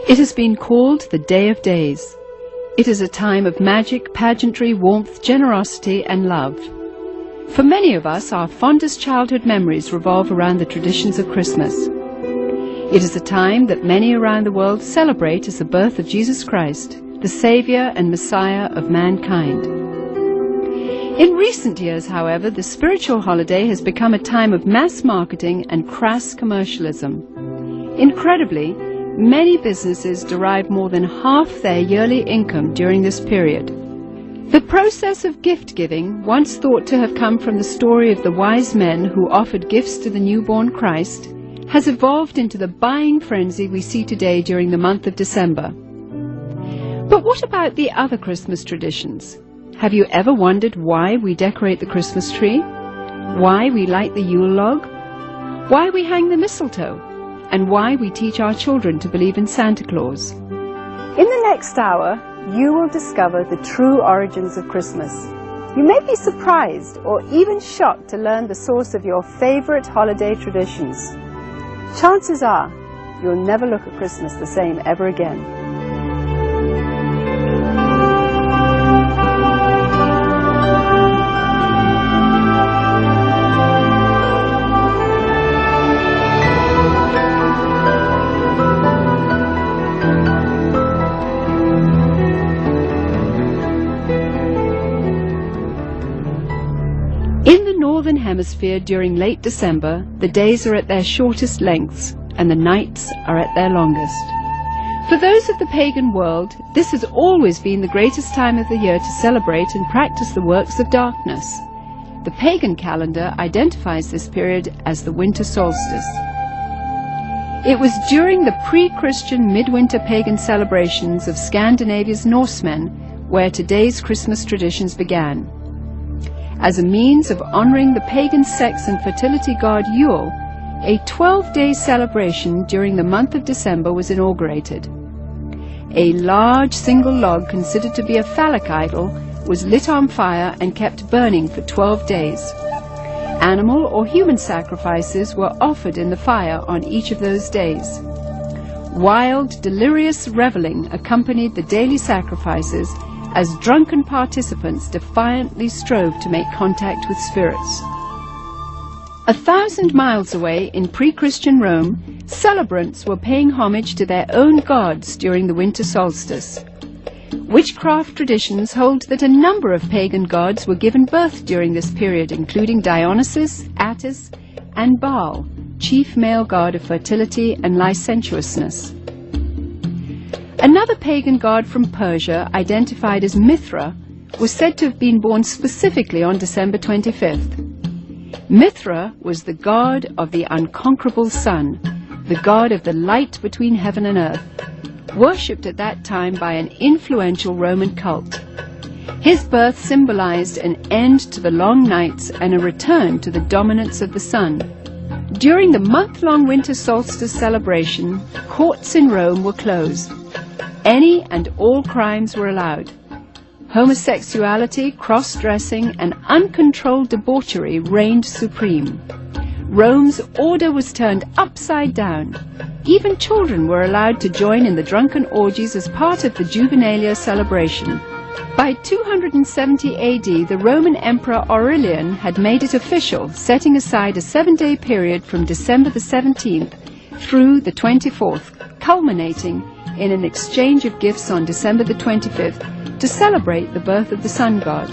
It has been called the Day of Days. It is a time of magic, pageantry, warmth, generosity and love. For many of us, our fondest childhood memories revolve around the traditions of Christmas. It is a time that many around the world celebrate as the birth of Jesus Christ, the Saviour and Messiah of mankind. In recent years, however, the spiritual holiday has become a time of mass marketing and crass commercialism. Incredibly, many businesses derive more than half their yearly income during this period. The process of gift-giving, once thought to have come from the story of the wise men who offered gifts to the newborn Christ, has evolved into the buying frenzy we see today during the month of December. But what about the other Christmas traditions? Have you ever wondered why we decorate the Christmas tree? Why we light the Yule log? Why we hang the mistletoe? And why we teach our children to believe in Santa Claus? In the next hour, you will discover the true origins of Christmas. You may be surprised or even shocked to learn the source of your favorite holiday traditions. Chances are, you'll never look at Christmas the same ever again. In the Northern Hemisphere during late December, the days are at their shortest lengths and the nights are at their longest. For those of the pagan world, this has always been the greatest time of the year to celebrate and practice the works of darkness. The pagan calendar identifies this period as the winter solstice. It was during the pre-Christian midwinter pagan celebrations of Scandinavia's Norsemen where today's Christmas traditions began. As a means of honoring the pagan sex and fertility god Yule, a 12-day celebration during the month of December was inaugurated. A large single log considered to be a phallic idol was lit on fire and kept burning for 12 days. Animal or human sacrifices were offered in the fire on each of those days. Wild, delirious reveling accompanied the daily sacrifices as drunken participants defiantly strove to make contact with spirits. 1,000 miles away in pre-Christian Rome, celebrants were paying homage to their own gods during the winter solstice. Witchcraft traditions hold that a number of pagan gods were given birth during this period, including Dionysus, Attis, and Baal, chief male god of fertility and licentiousness. Another pagan god from Persia, identified as Mithra, was said to have been born specifically on December 25th. Mithra was the god of the unconquerable sun, the god of the light between heaven and earth, worshipped at that time by an influential Roman cult. His birth symbolized an end to the long nights and a return to the dominance of the sun. During the month-long winter solstice celebration, courts in Rome were closed. Any and all crimes were allowed. Homosexuality, cross-dressing, and uncontrolled debauchery reigned supreme. Rome's order was turned upside down. Even children were allowed to join in the drunken orgies as part of the Juvenalia celebration. By 270 AD, the Roman Emperor Aurelian had made it official, setting aside a 7-day period from December the 17th through the 24th, culminating in an exchange of gifts on December the 25th to celebrate the birth of the sun god.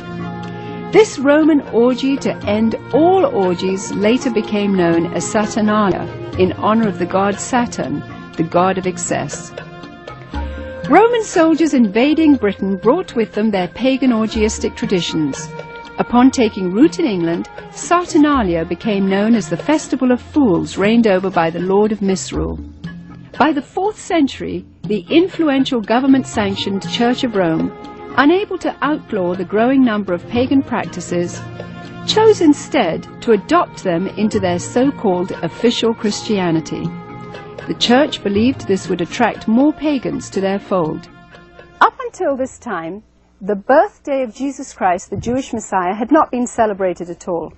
This Roman orgy to end all orgies later became known as Saturnalia, in honor of the god Saturn, the god of excess. Roman soldiers invading Britain brought with them their pagan orgiastic traditions. Upon taking root in England, Saturnalia became known as the Festival of Fools, reigned over by the Lord of Misrule. By the 4th century, the influential government-sanctioned Church of Rome, unable to outlaw the growing number of pagan practices, chose instead to adopt them into their so-called official Christianity. The Church believed this would attract more pagans to their fold. Up until this time, the birthday of Jesus Christ, the Jewish Messiah, had not been celebrated at all.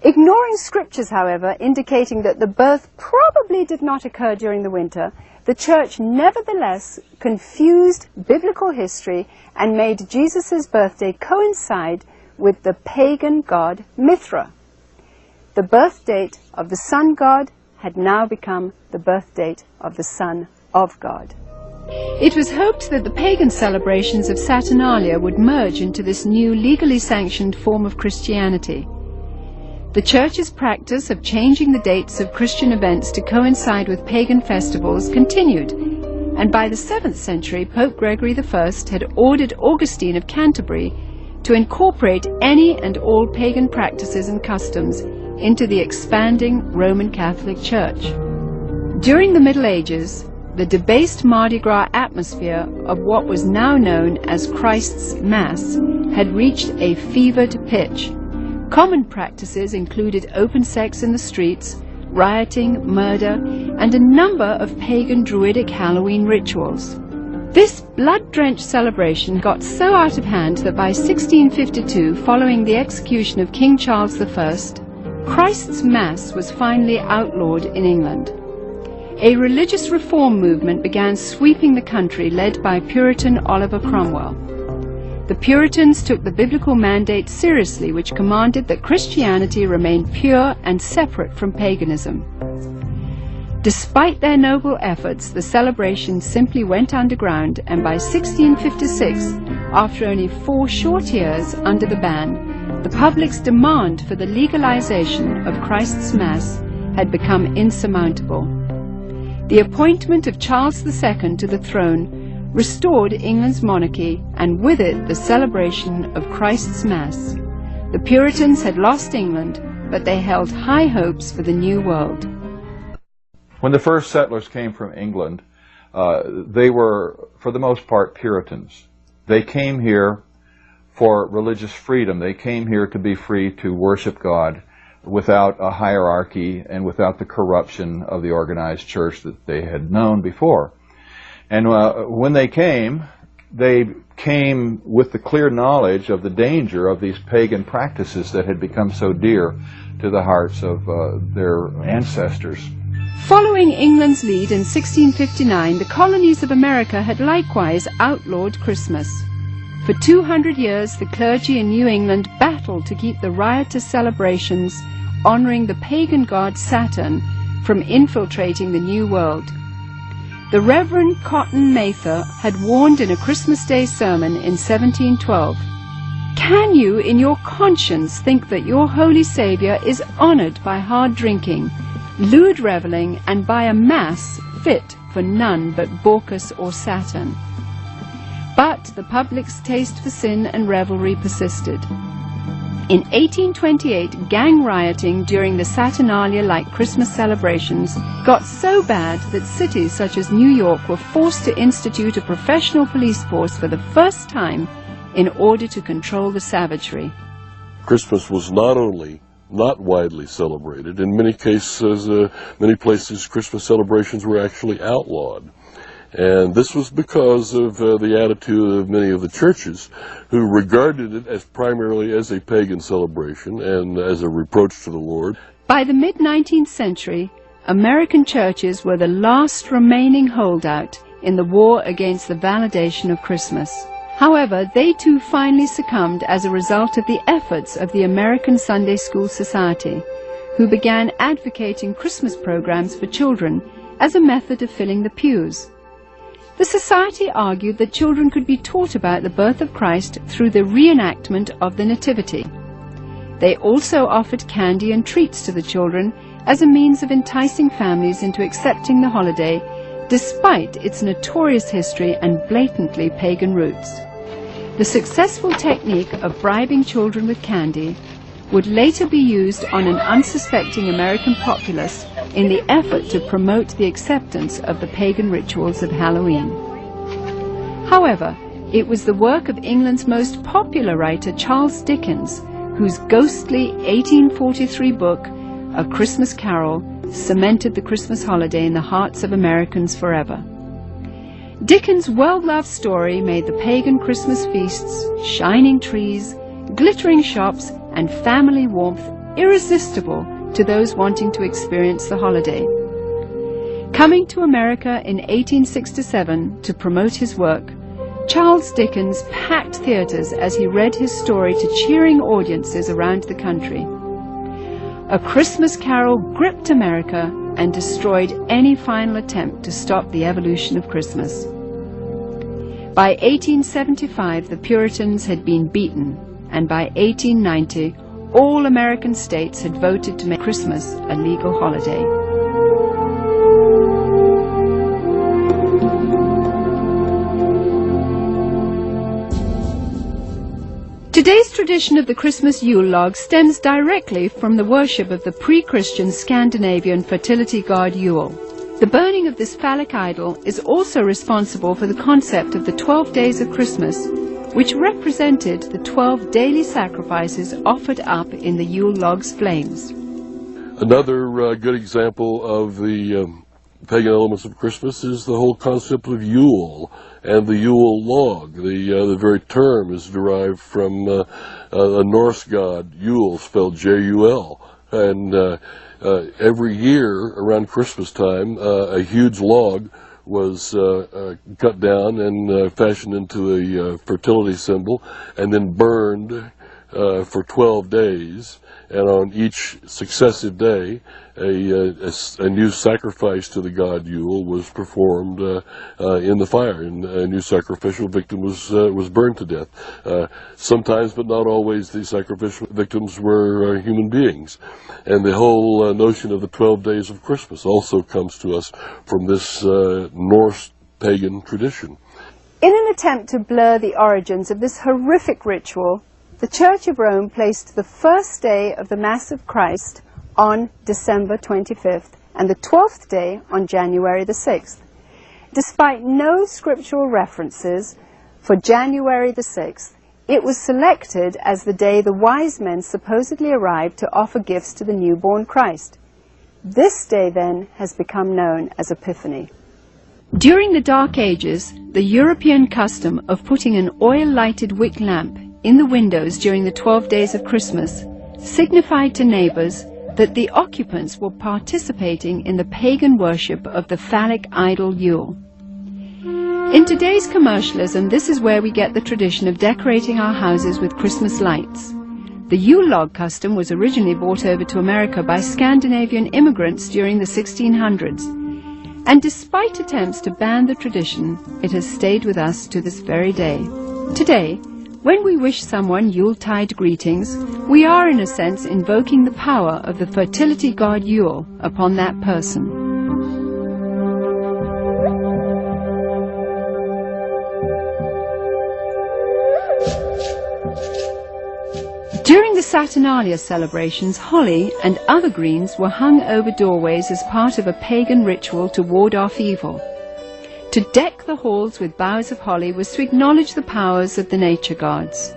Ignoring scriptures, however, indicating that the birth probably did not occur during the winter, the church nevertheless confused biblical history and made Jesus' birthday coincide with the pagan god Mithra. The birth date of the sun god had now become the birth date of the Son of God. It was hoped that the pagan celebrations of Saturnalia would merge into this new legally sanctioned form of Christianity. The Church's practice of changing the dates of Christian events to coincide with pagan festivals continued, and by the 7th century Pope Gregory I had ordered Augustine of Canterbury to incorporate any and all pagan practices and customs into the expanding Roman Catholic Church. During the Middle Ages, the debased Mardi Gras atmosphere of what was now known as Christ's Mass had reached a fevered pitch. Common practices included open sex in the streets, rioting, murder, and a number of pagan druidic Halloween rituals. This blood-drenched celebration got so out of hand that by 1652, following the execution of King Charles I, Christ's Mass was finally outlawed in England. A religious reform movement began sweeping the country, led by Puritan Oliver Cromwell. The Puritans took the biblical mandate seriously, which commanded that Christianity remain pure and separate from paganism. Despite their noble efforts, the celebration simply went underground, and by 1656, after only 4 short years under the ban, the public's demand for the legalization of Christ's Mass had become insurmountable. The appointment of Charles II to the throne restored England's monarchy, and with it the celebration of Christ's Mass. The Puritans had lost England, but they held high hopes for the New World. When the first settlers came from England, they were, for the most part, Puritans. They came here for religious freedom. They came here to be free to worship God without a hierarchy and without the corruption of the organized church that they had known before. And when they came with the clear knowledge of the danger of these pagan practices that had become so dear to the hearts of their ancestors. Following England's lead in 1659, the colonies of America had likewise outlawed Christmas. For 200 years, the clergy in New England battled to keep the riotous celebrations honoring the pagan god Saturn from infiltrating the New World. The Reverend Cotton Mather had warned in a Christmas Day sermon in 1712, "Can you in your conscience think that your Holy Saviour is honoured by hard drinking, lewd revelling, and by a mass fit for none but Bacchus or Saturn?" But the public's taste for sin and revelry persisted. In 1828, gang rioting during the Saturnalia-like Christmas celebrations got so bad that cities such as New York were forced to institute a professional police force for the first time in order to control the savagery. Christmas was not only not widely celebrated, in many cases, many places Christmas celebrations were actually outlawed. And this was because of the attitude of many of the churches who regarded it as primarily as a pagan celebration and as a reproach to the Lord. By the mid-19th century, American churches were the last remaining holdout in the war against the validation of Christmas. However, they too finally succumbed as a result of the efforts of the American Sunday School Society, who began advocating Christmas programs for children as a method of filling the pews. The Society argued that children could be taught about the birth of Christ through the reenactment of the Nativity. They also offered candy and treats to the children as a means of enticing families into accepting the holiday, despite its notorious history and blatantly pagan roots. The successful technique of bribing children with candy would later be used on an unsuspecting American populace in the effort to promote the acceptance of the pagan rituals of Halloween. However, it was the work of England's most popular writer, Charles Dickens, whose ghostly 1843 book, A Christmas Carol, cemented the Christmas holiday in the hearts of Americans forever. Dickens' well-loved story made the pagan Christmas feasts, shining trees, glittering shops, and family warmth irresistible to those wanting to experience the holiday. Coming to America in 1867 to promote his work, Charles Dickens packed theaters as he read his story to cheering audiences around the country. A Christmas Carol gripped America and destroyed any final attempt to stop the evolution of Christmas. By 1875, the Puritans had been beaten, and by 1890, all American states had voted to make Christmas a legal holiday. Today's tradition of the Christmas Yule log stems directly from the worship of the pre-Christian Scandinavian fertility god Yule. The burning of this phallic idol is also responsible for the concept of the 12 days of Christmas, which represented the 12 daily sacrifices offered up in the Yule log's flames. Another good example of the pagan elements of Christmas is the whole concept of Yule and the Yule log. The very term is derived from a Norse god, Yule, spelled J-U-L. And every year around Christmas time, a huge log was cut down and fashioned into a fertility symbol and then burned for 12 days. And on each successive day, a new sacrifice to the god Yule was performed in the fire, and a new sacrificial victim was burned to death. Sometimes, but not always, the sacrificial victims were human beings. And the whole notion of the 12 days of Christmas also comes to us from this Norse pagan tradition. In an attempt to blur the origins of this horrific ritual, the Church of Rome placed the first day of the Mass of Christ on December 25th and the 12th day on January the 6th. Despite no scriptural references for January the 6th, it was selected as the day the wise men supposedly arrived to offer gifts to the newborn Christ. This day then has become known as Epiphany. During the Dark Ages, the European custom of putting an oil-lighted wick lamp in the windows during the 12 days of Christmas signified to neighbors that the occupants were participating in the pagan worship of the phallic idol Yule. In today's commercialism, this is where we get the tradition of decorating our houses with Christmas lights. The Yule log custom was originally brought over to America by Scandinavian immigrants during the 1600s, and despite attempts to ban the tradition, it has stayed with us to this very day. Today, when we wish someone Yuletide greetings, we are in a sense invoking the power of the fertility god Yule upon that person. During the Saturnalia celebrations, holly and other greens were hung over doorways as part of a pagan ritual to ward off evil. To deck the halls with boughs of holly was to acknowledge the powers of the nature gods.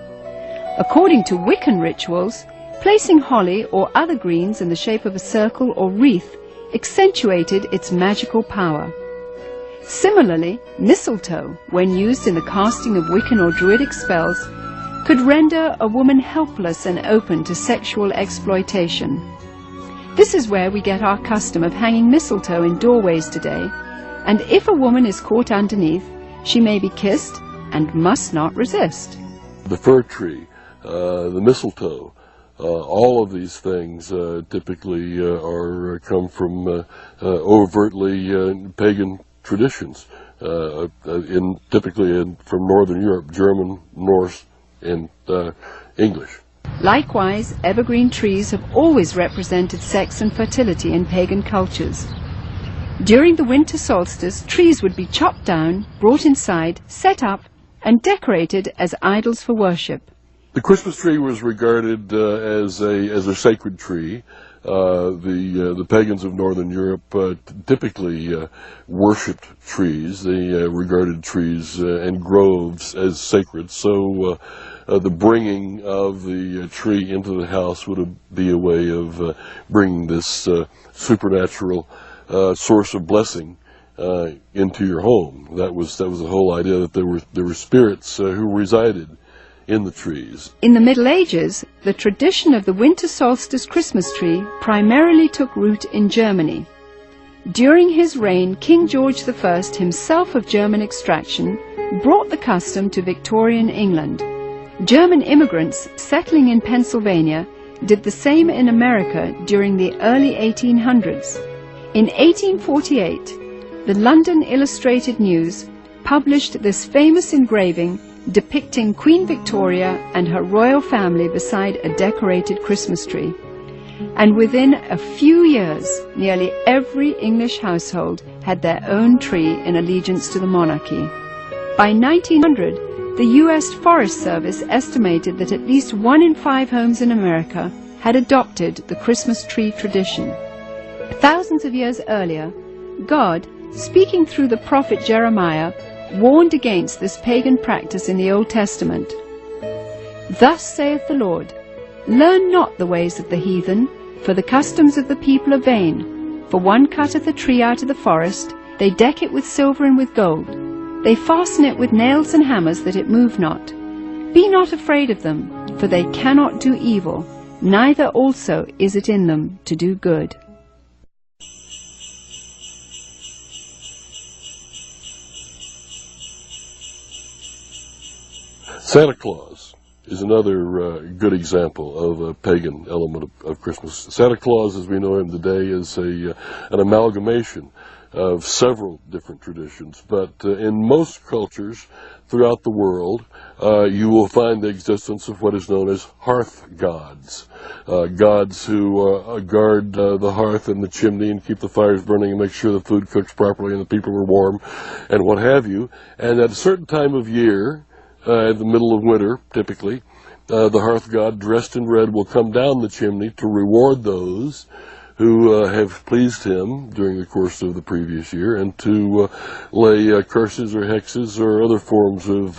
According to Wiccan rituals, placing holly or other greens in the shape of a circle or wreath accentuated its magical power. Similarly, mistletoe, when used in the casting of Wiccan or Druidic spells, could render a woman helpless and open to sexual exploitation. This is where we get our custom of hanging mistletoe in doorways today, and if a woman is caught underneath, she may be kissed and must not resist. The fir tree, the mistletoe, all of these things typically come from overtly pagan traditions, typically from Northern Europe, German, Norse, and English. Likewise, evergreen trees have always represented sex and fertility in pagan cultures. During the winter solstice, trees would be chopped down, brought inside, set up, and decorated as idols for worship. The Christmas tree was regarded as a sacred tree. The pagans of Northern Europe typically worshipped trees. They regarded trees and groves as sacred. So the bringing of the tree into the house would be a way of bringing this supernatural source of blessing into your home. That was the whole idea, that there were spirits who resided in the trees. In the Middle Ages, the tradition of the winter solstice Christmas tree primarily took root in Germany. During his reign, King George I, himself of German extraction, brought the custom to Victorian England. German immigrants settling in Pennsylvania did the same in America during the early 1800s. In 1848, the London Illustrated News published this famous engraving depicting Queen Victoria and her royal family beside a decorated Christmas tree. And within a few years, nearly every English household had their own tree in allegiance to the monarchy. By 1900, the U.S. Forest Service estimated that at least 1 in 5 homes in America had adopted the Christmas tree tradition. Thousands of years earlier, God, speaking through the prophet Jeremiah, warned against this pagan practice in the Old Testament. Thus saith the Lord, learn not the ways of the heathen, for the customs of the people are vain. For one cutteth a tree out of the forest, they deck it with silver and with gold. They fasten it with nails and hammers that it move not. Be not afraid of them, for they cannot do evil, neither also is it in them to do good. Santa Claus is another good example of a pagan element of Christmas. Santa Claus, as we know him today, is an amalgamation of several different traditions, but in most cultures throughout the world, you will find the existence of what is known as hearth gods, gods who guard the hearth and the chimney and keep the fires burning and make sure the food cooks properly and the people are warm and what have you. And at a certain time of year, in the middle of winter, typically, the hearth god dressed in red will come down the chimney to reward those who have pleased him during the course of the previous year, and to lay curses or hexes or other forms of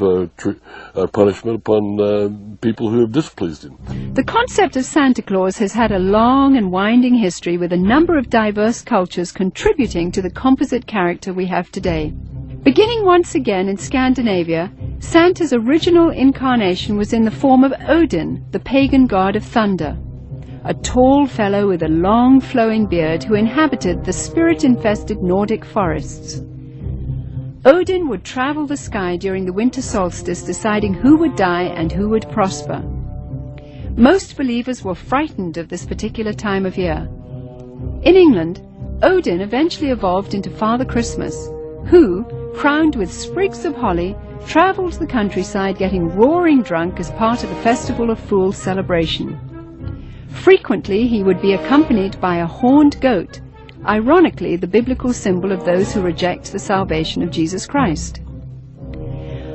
punishment upon people who have displeased him. The concept of Santa Claus has had a long and winding history, with a number of diverse cultures contributing to the composite character we have today. Beginning once again in Scandinavia, Santa's original incarnation was in the form of Odin, the pagan god of thunder, a tall fellow with a long flowing beard who inhabited the spirit-infested Nordic forests. Odin would travel the sky during the winter solstice, deciding who would die and who would prosper. Most believers were frightened of this particular time of year. In England, Odin eventually evolved into Father Christmas, who, crowned with sprigs of holly, travelled the countryside getting roaring drunk as part of the Festival of Fools celebration. Frequently he would be accompanied by a horned goat, ironically the biblical symbol of those who reject the salvation of Jesus Christ.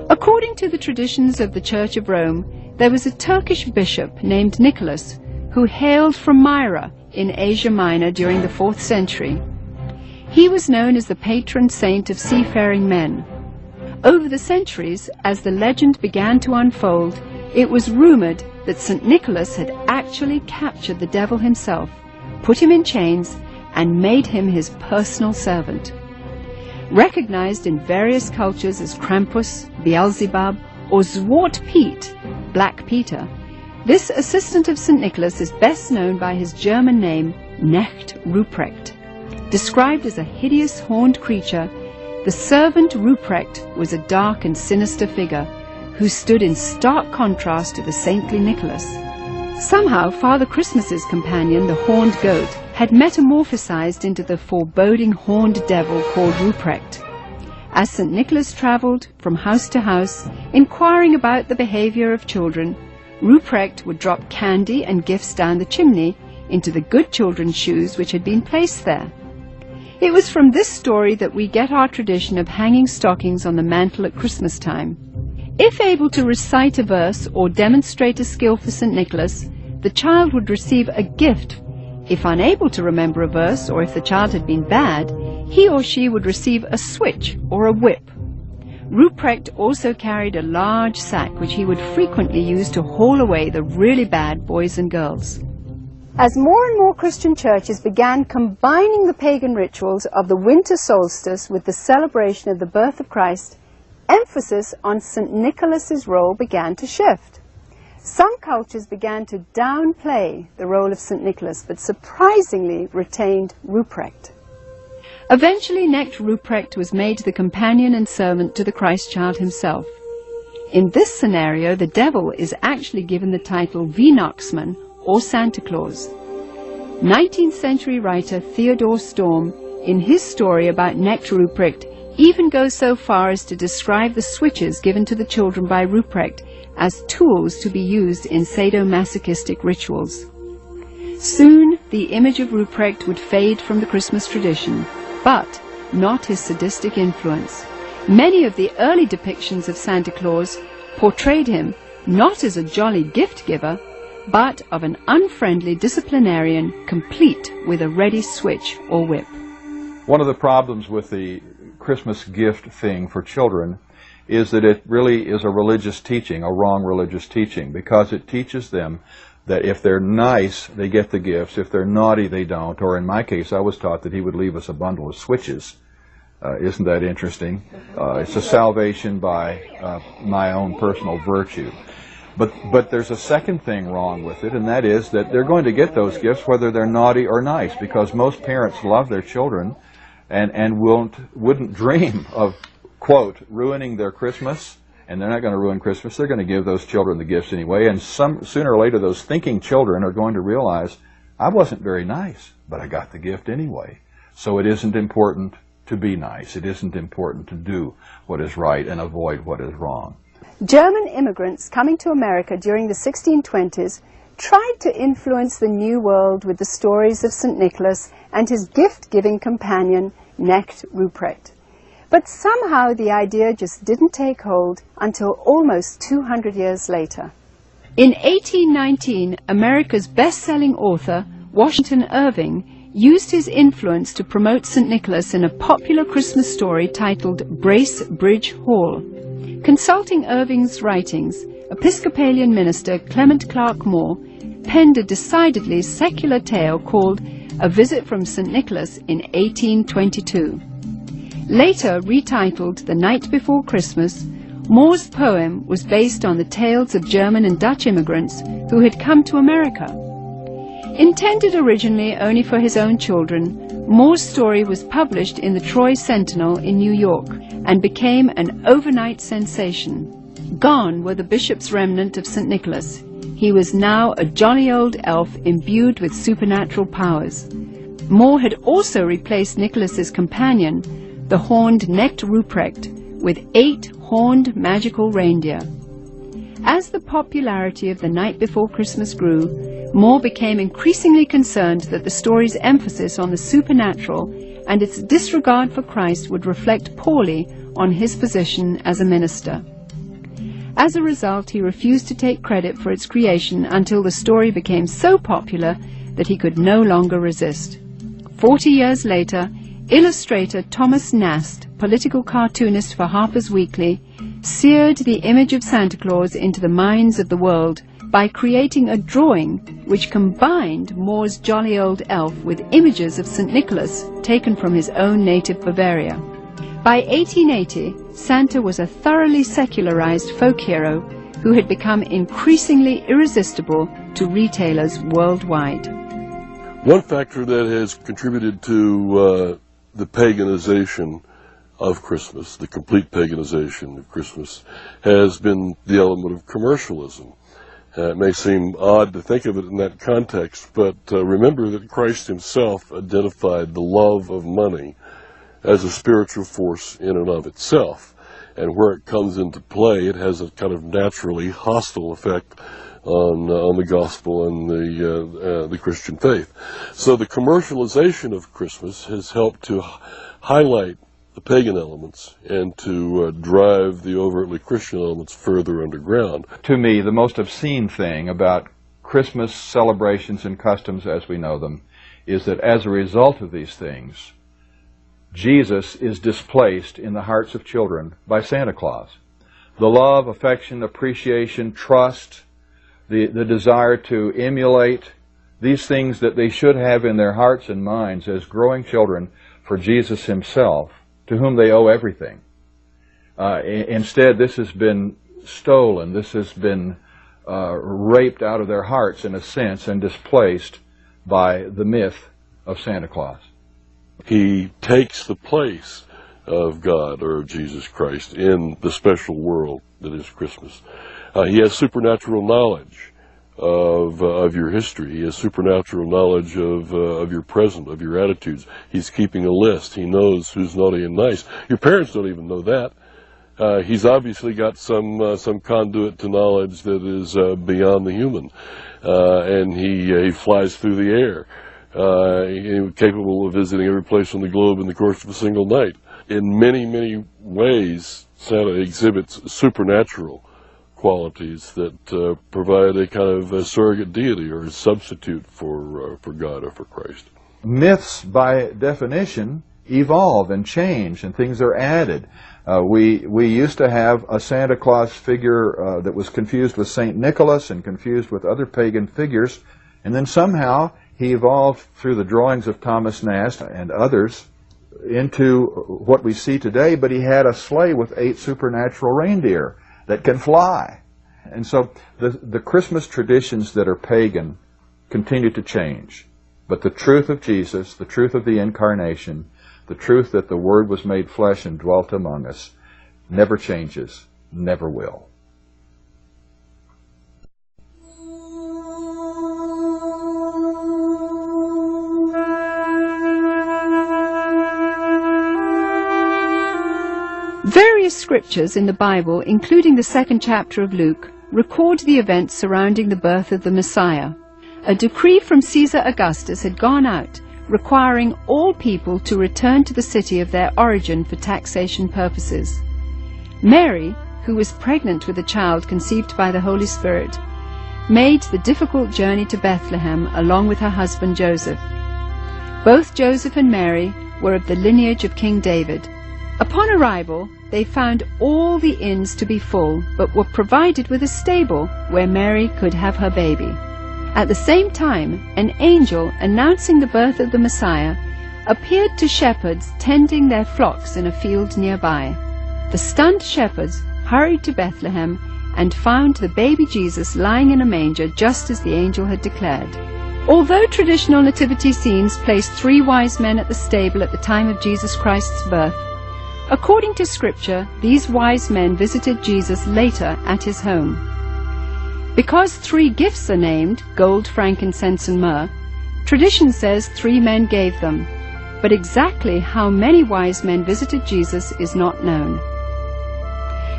According to the traditions of the Church of Rome, there was a Turkish bishop named Nicholas who hailed from Myra in Asia Minor during the 4th century. He was known as the patron saint of seafaring men. Over the centuries, as the legend began to unfold, it was rumored that St. Nicholas had actually captured the devil himself, put him in chains, and made him his personal servant. Recognized in various cultures as Krampus, Beelzebub, or Zwart Piet, Black Peter, this assistant of St. Nicholas is best known by his German name, Knecht Ruprecht. Described as a hideous horned creature, the servant Ruprecht was a dark and sinister figure who stood in stark contrast to the saintly Nicholas. Somehow Father Christmas's companion, the horned goat, had metamorphosized into the foreboding horned devil called Ruprecht. As St. Nicholas traveled from house to house, inquiring about the behavior of children, Ruprecht would drop candy and gifts down the chimney into the good children's shoes which had been placed there. It was from this story that we get our tradition of hanging stockings on the mantle at Christmas time. If able to recite a verse or demonstrate a skill for St. Nicholas, the child would receive a gift. If unable to remember a verse, or if the child had been bad, he or she would receive a switch or a whip. Ruprecht also carried a large sack which he would frequently use to haul away the really bad boys and girls. As more and more Christian churches began combining the pagan rituals of the winter solstice with the celebration of the birth of Christ, emphasis on St. Nicholas's role began to shift. Some cultures began to downplay the role of St. Nicholas, but surprisingly retained Ruprecht. Eventually, Knecht Ruprecht was made the companion and servant to the Christ child himself. In this scenario, the devil is actually given the title Weihnachtsmann, or Santa Claus. 19th century writer Theodor Storm, in his story about Knecht Ruprecht, even goes so far as to describe the switches given to the children by Ruprecht as tools to be used in sadomasochistic rituals. Soon, the image of Ruprecht would fade from the Christmas tradition, but not his sadistic influence. Many of the early depictions of Santa Claus portrayed him not as a jolly gift-giver, but of an unfriendly disciplinarian complete with a ready switch or whip. One of the problems with the Christmas gift thing for children is that it really is a religious teaching, a wrong religious teaching, because it teaches them that if they're nice, they get the gifts. If they're naughty, they don't. Or in my case, I was taught that he would leave us a bundle of switches. Isn't that interesting? It's a salvation by my own personal virtue. But there's a second thing wrong with it, and that is that they're going to get those gifts whether they're naughty or nice, because most parents love their children and wouldn't dream of, quote, ruining their Christmas. And they're not going to ruin Christmas. They're going to give those children the gifts anyway. And sooner or later, those thinking children are going to realize, I wasn't very nice, but I got the gift anyway. So it isn't important to be nice. It isn't important to do what is right and avoid what is wrong. German immigrants coming to America during the 1620s tried to influence the New World with the stories of St. Nicholas and his gift-giving companion, Knecht Ruprecht. But somehow the idea just didn't take hold until almost 200 years later. In 1819, America's best-selling author, Washington Irving, used his influence to promote St. Nicholas in a popular Christmas story titled Brace Bridge Hall. Consulting Irving's writings, Episcopalian minister Clement Clark Moore penned a decidedly secular tale called A Visit from St. Nicholas in 1822. Later retitled The Night Before Christmas, Moore's poem was based on the tales of German and Dutch immigrants who had come to America. Intended originally only for his own children, Moore's story was published in the Troy Sentinel in New York and became an overnight sensation. Gone were the bishop's remnant of St. Nicholas. He was now a jolly old elf imbued with supernatural powers. Moore had also replaced Nicholas's companion, the horned Knecht Ruprecht, with 8 horned magical reindeer. As the popularity of The Night Before Christmas grew, Moore became increasingly concerned that the story's emphasis on the supernatural and its disregard for Christ would reflect poorly on his position as a minister. As a result, he refused to take credit for its creation until the story became so popular that he could no longer resist. 40 years later, illustrator Thomas Nast, political cartoonist for Harper's Weekly, seared the image of Santa Claus into the minds of the world by creating a drawing which combined Moore's jolly old elf with images of St. Nicholas taken from his own native Bavaria. By 1880, Santa was a thoroughly secularized folk hero who had become increasingly irresistible to retailers worldwide. One factor that has contributed to the paganization of Christmas, the complete paganization of Christmas, has been the element of commercialism. It may seem odd to think of it in that context, but remember that Christ himself identified the love of money as a spiritual force in and of itself. And where it comes into play, it has a kind of naturally hostile effect on the gospel and the Christian faith. So the commercialization of Christmas has helped to highlight the pagan elements and to drive the overtly Christian elements further underground. To me, the most obscene thing about Christmas celebrations and customs as we know them is that as a result of these things, Jesus is displaced in the hearts of children by Santa Claus. The love, affection, appreciation, trust, the desire to emulate these things that they should have in their hearts and minds as growing children for Jesus himself, to whom they owe everything. Instead, this has been stolen. This has been raped out of their hearts, in a sense, and displaced by the myth of Santa Claus. He takes the place of God or of Jesus Christ in the special world that is Christmas. He has supernatural knowledge of your history. He has supernatural knowledge of your present, of your attitudes. He's keeping a list. He knows who's naughty and nice. Your parents don't even know that. He's obviously got some conduit to knowledge that is beyond the human, and he flies through the air, capable of visiting every place on the globe in the course of a single night. In many, many ways, Santa exhibits supernatural qualities that provide a kind of a surrogate deity or a substitute for God or for Christ. Myths, by definition, evolve and change, and things are added. We used to have a Santa Claus figure that was confused with St. Nicholas and confused with other pagan figures, and then somehow he evolved through the drawings of Thomas Nast and others into what we see today, but he had a sleigh with 8 supernatural reindeer that can fly. And so the Christmas traditions that are pagan continue to change. But the truth of Jesus, the truth of the Incarnation, the truth that the Word was made flesh and dwelt among us, never changes, never will. Various scriptures in the Bible, including the 2nd chapter of Luke, record the events surrounding the birth of the Messiah. A decree from Caesar Augustus had gone out, requiring all people to return to the city of their origin for taxation purposes. Mary, who was pregnant with a child conceived by the Holy Spirit, made the difficult journey to Bethlehem along with her husband Joseph. Both Joseph and Mary were of the lineage of King David. Upon arrival, they found all the inns to be full, but were provided with a stable where Mary could have her baby. At the same time, an angel announcing the birth of the Messiah appeared to shepherds tending their flocks in a field nearby. The stunned shepherds hurried to Bethlehem and found the baby Jesus lying in a manger just as the angel had declared. Although traditional nativity scenes place 3 wise men at the stable at the time of Jesus Christ's birth, according to Scripture, these wise men visited Jesus later at his home. Because 3 gifts are named, gold, frankincense, and myrrh, tradition says 3 men gave them, but exactly how many wise men visited Jesus is not known.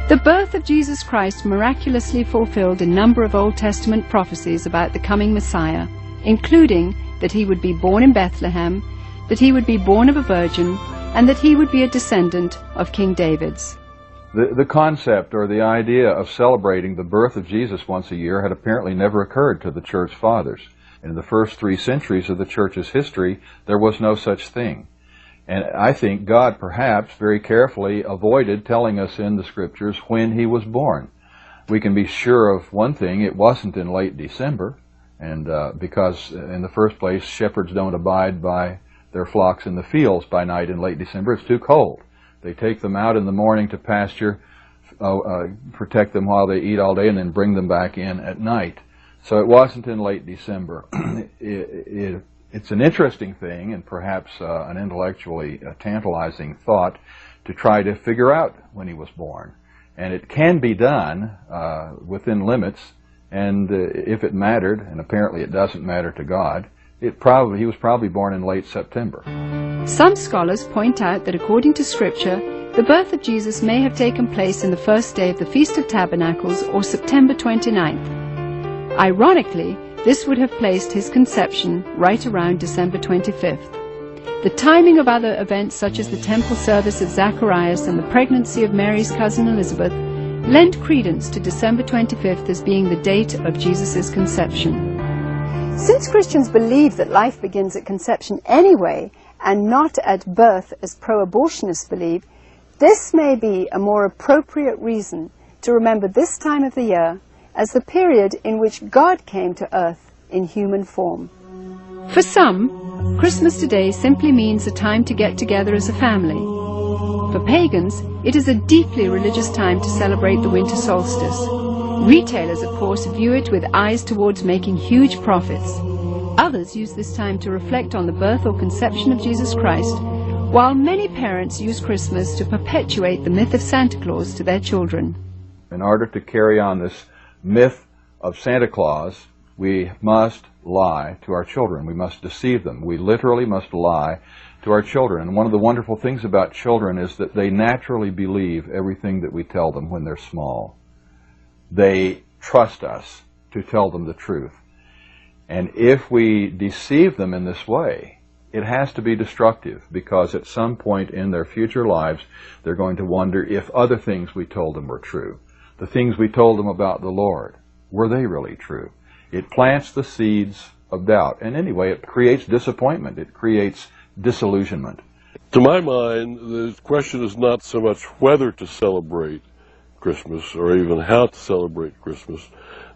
The birth of Jesus Christ miraculously fulfilled a number of Old Testament prophecies about the coming Messiah, including that he would be born in Bethlehem, that he would be born of a virgin, and that he would be a descendant of King David's. The concept or the idea of celebrating the birth of Jesus once a year had apparently never occurred to the Church Fathers. In the first 3 centuries of the Church's history, there was no such thing. And I think God perhaps very carefully avoided telling us in the Scriptures when he was born. We can be sure of one thing: it wasn't in late December, and because in the first place, shepherds don't abide by their flocks in the fields by night in late December. It's too cold. They take them out in the morning to pasture, protect them while they eat all day, and then bring them back in at night. So it wasn't in late December. It's an interesting thing, and perhaps an intellectually tantalizing thought, to try to figure out when he was born. And it can be done within limits, and if it mattered, and apparently it doesn't matter to God, he was probably born in late September. Some scholars point out that according to Scripture, the birth of Jesus may have taken place in the first day of the Feast of Tabernacles, or September 29th. Ironically, this would have placed his conception right around December 25th. The timing of other events such as the temple service of Zacharias and the pregnancy of Mary's cousin Elizabeth lend credence to December 25th as being the date of Jesus' conception. Since Christians believe that life begins at conception anyway, and not at birth as pro-abortionists believe, this may be a more appropriate reason to remember this time of the year as the period in which God came to earth in human form. For some, Christmas today simply means a time to get together as a family. For pagans, it is a deeply religious time to celebrate the winter solstice. Retailers, of course, view it with eyes towards making huge profits. Others use this time to reflect on the birth or conception of Jesus Christ, while many parents use Christmas to perpetuate the myth of Santa Claus to their children. In order to carry on this myth of Santa Claus, we must lie to our children. We must deceive them. We literally must lie to our children. And one of the wonderful things about children is that they naturally believe everything that we tell them when they're small. They trust us to tell them the truth. And if we deceive them in this way, it has to be destructive, because at some point in their future lives, they're going to wonder if other things we told them were true. The things we told them about the Lord, were they really true? It plants the seeds of doubt. And anyway, it creates disappointment. It creates disillusionment. To my mind, the question is not so much whether to celebrate Christmas or even how to celebrate Christmas,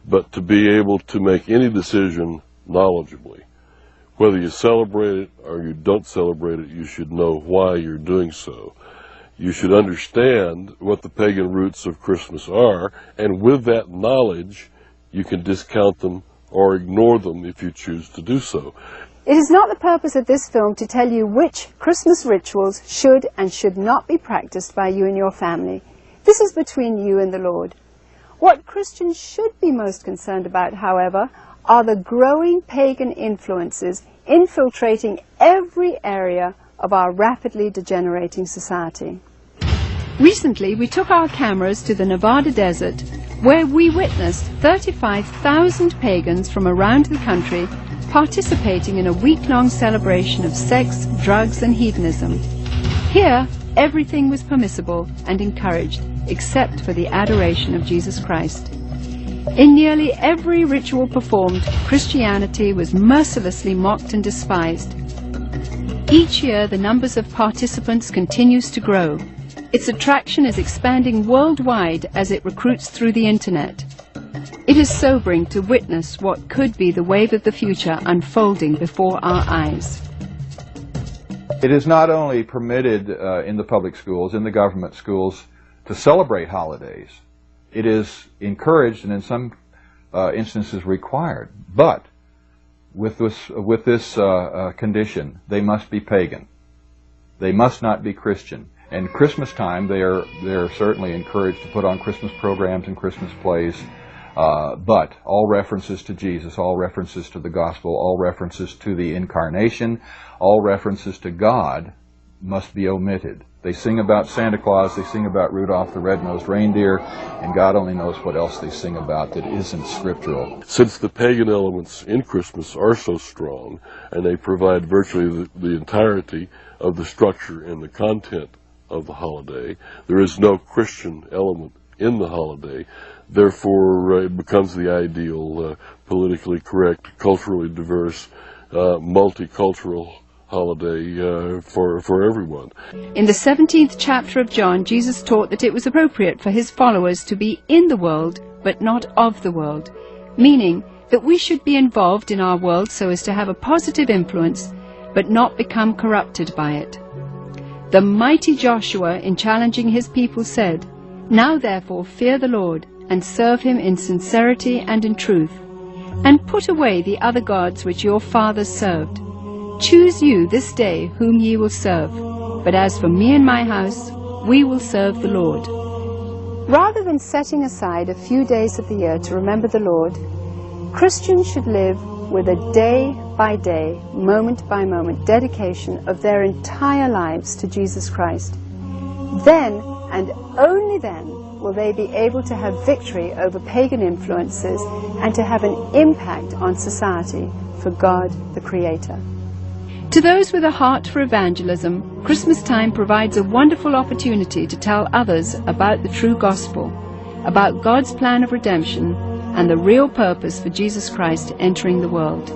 but to be able to make any decision knowledgeably. Whether you celebrate it or you don't celebrate it, you should know why you're doing so. You should understand what the pagan roots of Christmas are, and with that knowledge, you can discount them or ignore them if you choose to do so. It is not the purpose of this film to tell you which Christmas rituals should and should not be practiced by you and your family. This is between you and the Lord. What Christians should be most concerned about, however, are the growing pagan influences infiltrating every area of our rapidly degenerating society. Recently, we took our cameras to the Nevada desert, where we witnessed 35,000 pagans from around the country participating in a week-long celebration of sex, drugs, and hedonism. Here, everything was permissible and encouraged, except for the adoration of Jesus Christ. In nearly every ritual performed, Christianity was mercilessly mocked and despised. Each year, the numbers of participants continues to grow. Its attraction is expanding worldwide as it recruits through the internet. It is sobering to witness what could be the wave of the future unfolding before our eyes. It is not only permitted in the public schools, in the government schools, to celebrate holidays. It is encouraged and in some instances required. But with this condition, they must be pagan. They must not be Christian. And Christmas time, they are certainly encouraged to put on Christmas programs and Christmas plays. But all references to Jesus, all references to the gospel, all references to the incarnation, all references to God must be omitted. They sing about Santa Claus, they sing about Rudolph the Red-Nosed Reindeer, and God only knows what else they sing about that isn't scriptural. Since the pagan elements in Christmas are so strong, and they provide virtually the entirety of the structure and the content of the holiday, there is no Christian element in the holiday. Therefore, it becomes the ideal, politically correct, culturally diverse, multicultural holiday for everyone. In the 17th chapter of John, Jesus taught that it was appropriate for his followers to be in the world, but not of the world, meaning that we should be involved in our world so as to have a positive influence, but not become corrupted by it. The mighty Joshua, in challenging his people, said, "Now therefore fear the Lord, and serve him in sincerity and in truth, and put away the other gods which your fathers served. Choose you this day whom ye will serve, but as for me and my house, we will serve the Lord." Rather than setting aside a few days of the year to remember the Lord, Christians should live with a day-by-day, moment-by-moment dedication of their entire lives to Jesus Christ. Then, and only then, will they be able to have victory over pagan influences and to have an impact on society for God the Creator. To those with a heart for evangelism, Christmas time provides a wonderful opportunity to tell others about the true gospel, about God's plan of redemption, and the real purpose for Jesus Christ entering the world.